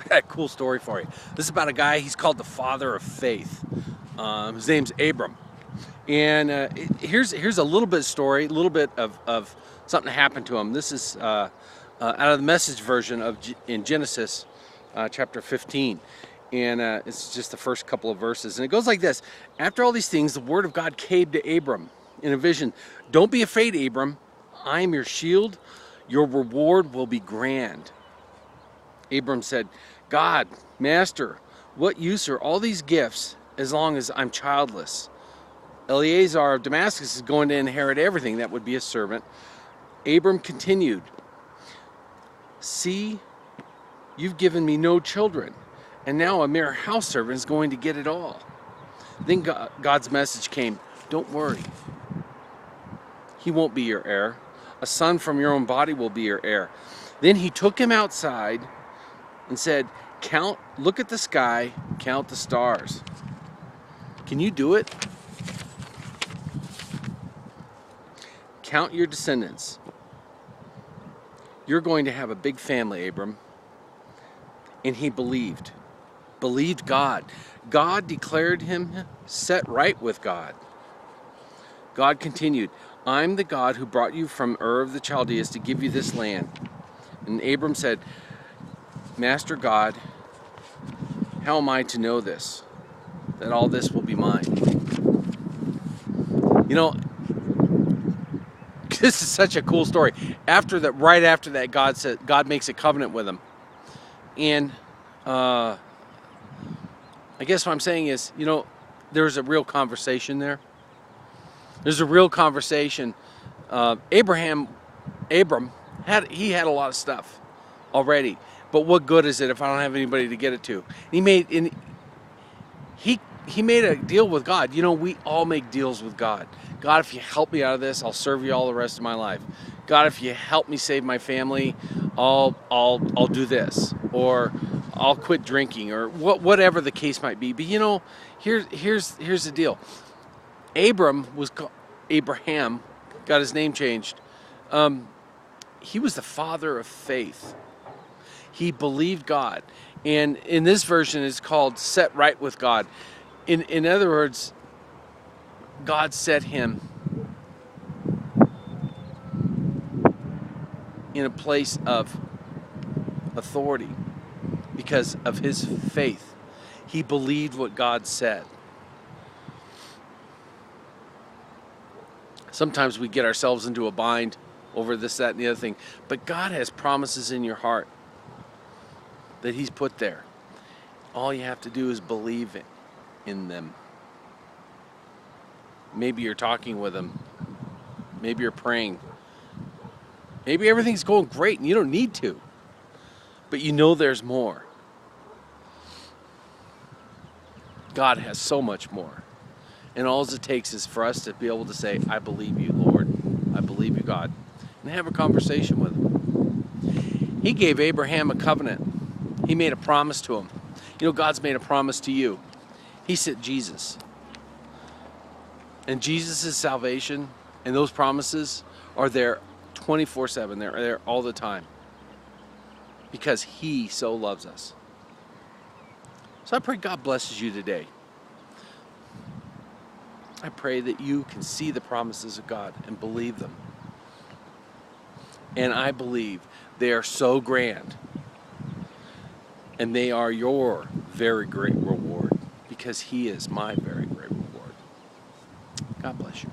got a cool story for you. This is about a guy, he's called the father of faith. His name's Abram. And here's a little bit of story, a little bit of something that happened to him. This is out of the Message version of in Genesis chapter 15. And it's just the first couple of verses. And it goes like this. After all these things, the word of God came to Abram in a vision. Don't be afraid, Abram. I am your shield. Your reward will be grand. Abram said, God, Master, what use are all these gifts as long as I'm childless? Eleazar of Damascus is going to inherit everything. That would be a servant. Abram continued, see, you've given me no children, and now a mere house servant is going to get it all. Then God's message came, don't worry. He won't be your heir. A son from your own body will be your heir. Then he took him outside and said, look at the sky, count the stars. Can you do it? Count your descendants. You're going to have a big family, Abram. And he believed God. God declared him set right with God. God continued, I'm the God who brought you from Ur of the Chaldeans to give you this land. And Abram said, Master God, how am I to know this, that all this will be mine? You know, this is such a cool story. Right after that, God makes a covenant with him. And I guess what I'm saying is, you know, there's a real conversation there. There's a real conversation. Abram had a lot of stuff already, but what good is it if I don't have anybody to get it to? He made a deal with God. You know, we all make deals with God. God, if you help me out of this, I'll serve you all the rest of my life. God, if you help me save my family, I'll do this, or I'll quit drinking, or whatever the case might be. But you know, here's the deal. Abraham got his name changed. He was the father of faith. He believed God. And in this version, it's called set right with God. In other words, God set him in a place of authority because of his faith. He believed what God said. Sometimes we get ourselves into a bind over this, that, and the other thing. But God has promises in your heart that he's put there. All you have to do is believe in them. Maybe you're talking with him. Maybe you're praying. Maybe everything's going great and you don't need to. But you know there's more. God has so much more. And all it takes is for us to be able to say, I believe you, Lord. I believe you, God. And have a conversation with him. He gave Abraham a covenant. He made a promise to him. You know, God's made a promise to you. He sent Jesus. And Jesus' salvation and those promises are there 24/7. They're there all the time. Because he so loves us. So I pray God blesses you today. I pray that you can see the promises of God and believe them. And I believe they are so grand. And they are your very great reward. Because he is my very great reward. God bless you.